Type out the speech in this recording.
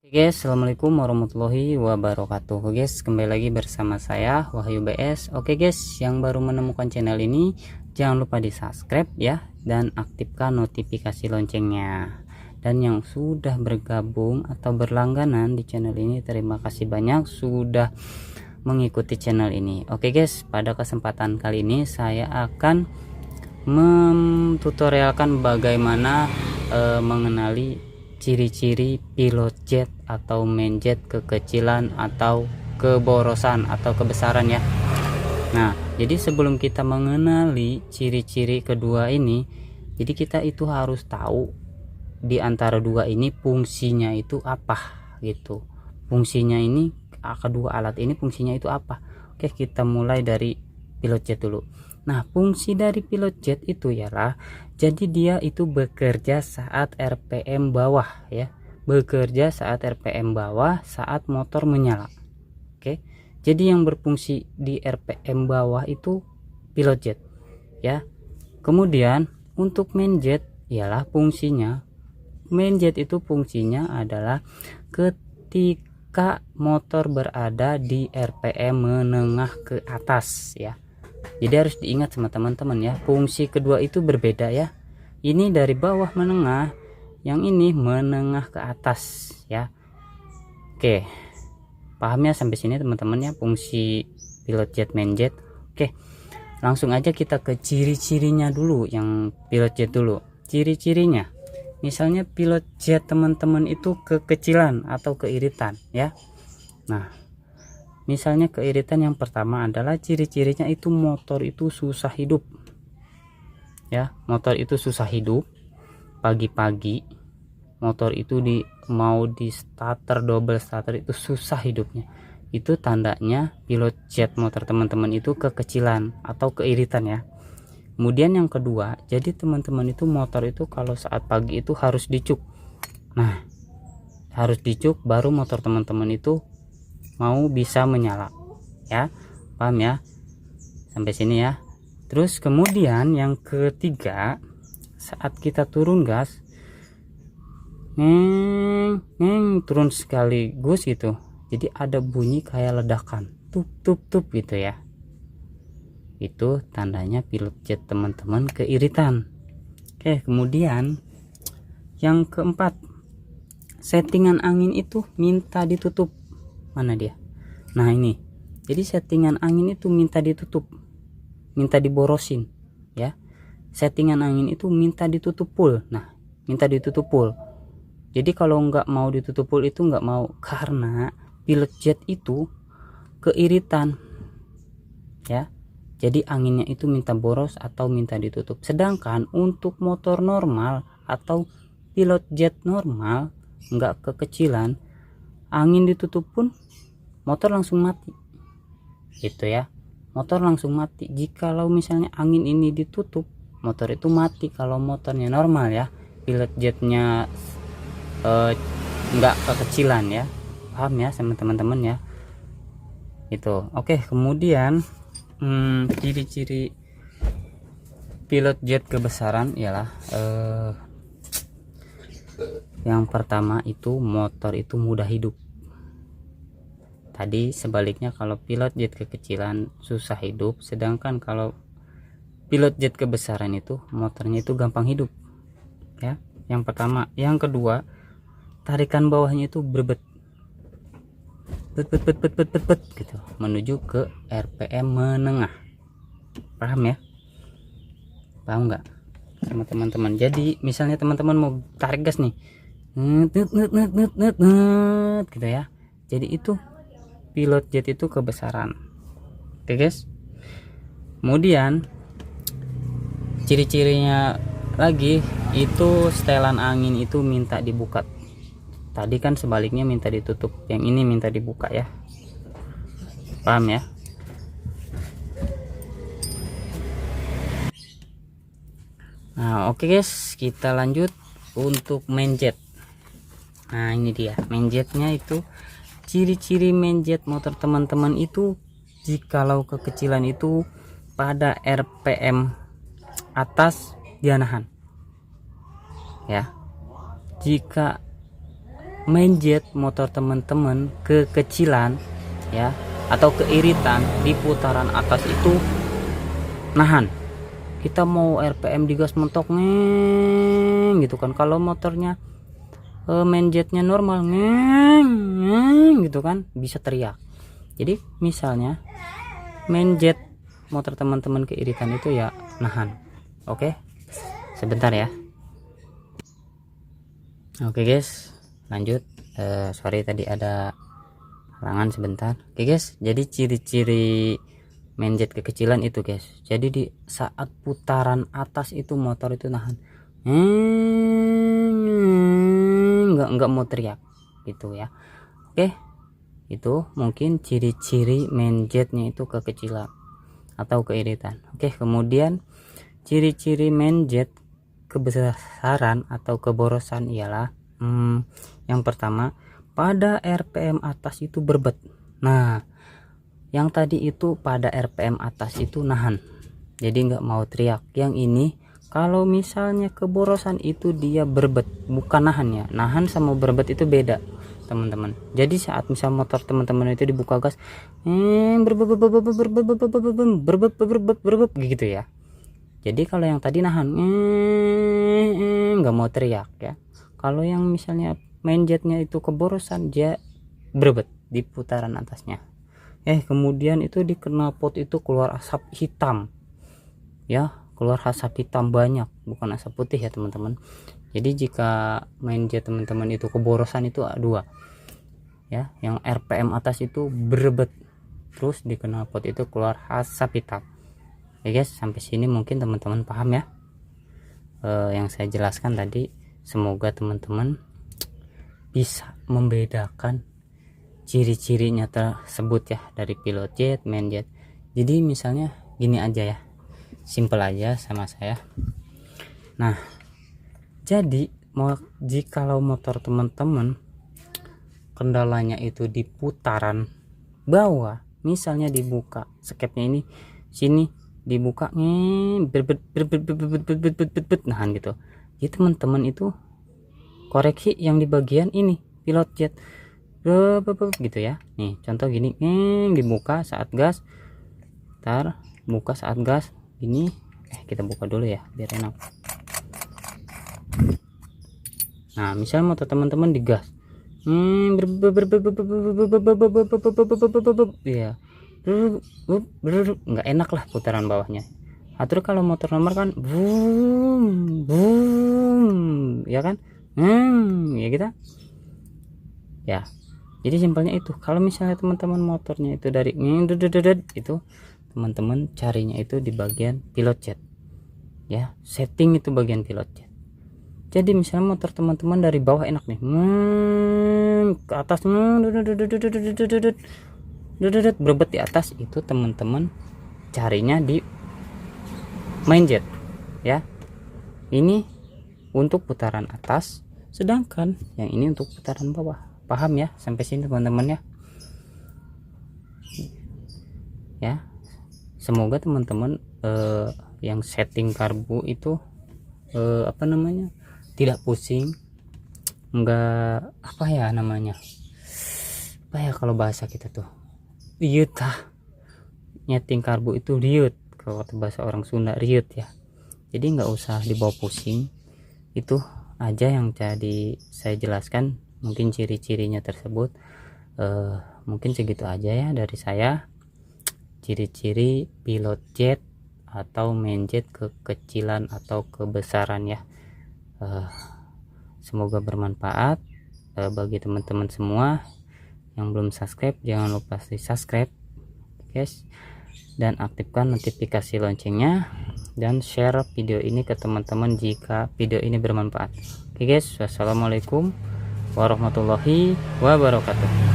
Oke guys, assalamualaikum warahmatullahi wabarakatuh. Oke guys, kembali lagi bersama saya Wahyu BS. Oke guys, yang baru menemukan channel ini jangan lupa di subscribe ya, dan aktifkan notifikasi loncengnya. Dan yang sudah bergabung atau berlangganan di channel ini, terima kasih banyak sudah mengikuti channel ini. Oke guys, pada kesempatan kali ini saya akan memtutorialkan bagaimana mengenali ciri-ciri pilot jet atau main jet kekecilan atau keborosan atau kebesaran ya. Nah, jadi sebelum kita mengenali ciri-ciri kedua ini, jadi kita itu harus tahu di antara dua ini fungsinya itu apa gitu. Fungsinya ini, kedua alat ini fungsinya itu apa. Oke, kita mulai dari pilot jet dulu. Nah, fungsi dari pilot jet itu ialah, jadi dia itu bekerja saat RPM bawah ya. Bekerja saat RPM bawah saat motor menyala. Oke. Jadi yang berfungsi di RPM bawah itu pilot jet ya. Kemudian untuk main jet ialah fungsinya, main jet itu fungsinya adalah ketika motor berada di RPM menengah ke atas ya. Jadi harus diingat sama teman-teman ya, fungsi kedua itu berbeda ya. Ini dari bawah menengah, yang ini menengah ke atas ya. Oke, paham ya sampai sini teman-teman ya, fungsi pilot jet main jet. Oke, langsung aja kita ke ciri-cirinya dulu. Yang pilot jet dulu, ciri-cirinya misalnya pilot jet teman-teman itu kekecilan atau keiritan ya. Nah, misalnya keiritan yang pertama adalah ciri-cirinya itu motor itu susah hidup ya. Motor itu susah hidup pagi-pagi, motor itu mau di starter, double starter itu susah hidupnya. Itu tandanya pilot jet motor teman-teman itu kekecilan atau keiritan ya. Kemudian yang kedua, jadi teman-teman itu motor itu kalau saat pagi itu harus dicuk. Nah, harus dicuk baru motor teman-teman itu mau bisa menyala ya. Paham ya sampai sini ya. Terus kemudian yang ketiga, saat kita turun gas, turun sekaligus gitu, jadi ada bunyi kayak ledakan tup tup tup gitu ya. Itu tandanya pilot jet teman-teman keiritan. Oke, kemudian yang keempat, settingan angin itu minta ditutup. Mana dia? Nah ini, jadi settingan angin itu minta ditutup, minta diborosin ya. Settingan angin itu minta ditutup full. Nah, minta ditutup full. Jadi kalau nggak mau ditutup full itu nggak mau, karena pilot jet itu keiritan ya. Jadi anginnya itu minta boros atau minta ditutup. Sedangkan untuk motor normal atau pilot jet normal nggak kekecilan, angin ditutup pun motor langsung mati gitu ya. Motor langsung mati jikalau misalnya angin ini ditutup, motor itu mati kalau motornya normal ya. Pilot jetnya nggak kekecilan ya. Paham ya sama teman-teman ya itu. Oke, kemudian ciri-ciri pilot jet kebesaran ialah yang pertama itu motor itu mudah hidup. Tadi sebaliknya, kalau pilot jet kekecilan susah hidup, sedangkan kalau pilot jet kebesaran itu motornya itu gampang hidup ya. Yang pertama. Yang kedua, tarikan bawahnya itu berbet bet gitu menuju ke RPM menengah. Paham ya? Paham nggak sama teman-teman? Jadi misalnya teman-teman mau tarik gas nih, gitu ya, jadi itu pilot jet itu kebesaran. Oke guys, kemudian ciri-cirinya lagi itu setelan angin itu minta dibuka. Tadi kan sebaliknya minta ditutup, yang ini minta dibuka ya. Paham ya? Nah oke guys, kita lanjut untuk main jet. Nah ini dia main jetnya itu. Ciri-ciri main jet motor teman-teman itu, jikalau kekecilan itu pada RPM atas dia nahan ya. Jika main jet motor teman-teman kekecilan ya atau keiritan di putaran atas itu nahan. Kita mau RPM digas mentok ngeng gitu kan, kalau motornya main jetnya normal ngeng gitu kan bisa teriak. Jadi misalnya main jet motor teman-teman keiritan itu ya nahan. Oke, sebentar ya. Oke guys, lanjut. Sorry tadi ada halangan sebentar. Oke guys, jadi ciri-ciri main jet kekecilan itu guys, jadi di saat putaran atas itu motor itu nahan, nggak mau teriak gitu ya. Oke, itu mungkin ciri-ciri main jetnya itu kekecilan atau keiritan. Oke, kemudian ciri-ciri main jet kebesaran atau keborosan ialah yang pertama, pada RPM atas itu berbet. Nah, yang tadi itu pada RPM atas itu nahan, jadi nggak mau teriak. Yang ini kalau misalnya keborosan itu dia berbet, bukan nahan ya. Nahan sama berbet itu beda teman-teman. Jadi saat misal motor teman-teman itu dibuka gas berbet gitu ya. Jadi kalau yang tadi nahan nggak mau teriak ya. Kalau yang misalnya main jetnya itu keborosan, dia berbet di putaran atasnya. Kemudian itu di knalpot itu keluar asap hitam ya, keluar asap hitam banyak, bukan asap putih ya teman-teman. Jadi jika main jet teman-teman itu keborosan itu dua ya, yang RPM atas itu berbet, terus di knalpot itu keluar asap hitam. Ya guys, sampai sini mungkin teman-teman paham ya yang saya jelaskan tadi. Semoga teman-teman bisa membedakan ciri-cirinya tersebut ya dari pilot jet, main jet. Jadi misalnya gini aja ya, simple aja sama saya. Nah, jadi jikalau motor teman-teman kendalanya itu di putaran bawah, misalnya dibuka skepnya ini sini dibuka nahan gitu. Jadi teman-teman itu koreksi yang di bagian ini pilot jet gitu ya. Nih contoh gini, dibuka saat gas, buka saat gas ini. Kita buka dulu ya biar enak. Nah misal motor teman-teman digas ya, nggak enak lah putaran bawahnya. Atur kalau motor nomor kan ya kan, ya kita ya. Jadi simpelnya itu, kalau misalnya teman-teman motornya itu dari itu, teman-teman carinya itu di bagian pilot jet ya, setting itu bagian pilot jet. Jadi misalnya motor teman-teman dari bawah enak nih ke atas berbet di atas, itu teman-teman carinya di main jet ya. Ini untuk putaran atas, sedangkan yang ini untuk putaran bawah. Paham ya sampai sini teman-teman ya? Ya, semoga teman-teman yang setting karbu itu tidak pusing, enggak kalau bahasa kita tuh riut nyeting karbu itu riut, kalau bahasa orang Sunda riut ya. Jadi nggak usah dibawa pusing. Itu aja yang tadi saya jelaskan, mungkin ciri-cirinya tersebut. Mungkin segitu aja ya dari saya, ciri-ciri pilot jet atau main jet kekecilan atau kebesaran ya. Semoga bermanfaat bagi teman-teman semua. Yang belum subscribe jangan lupa di subscribe guys, dan aktifkan notifikasi loncengnya, dan share video ini ke teman-teman jika video ini bermanfaat. Oke guys, wassalamualaikum warahmatullahi wabarakatuh.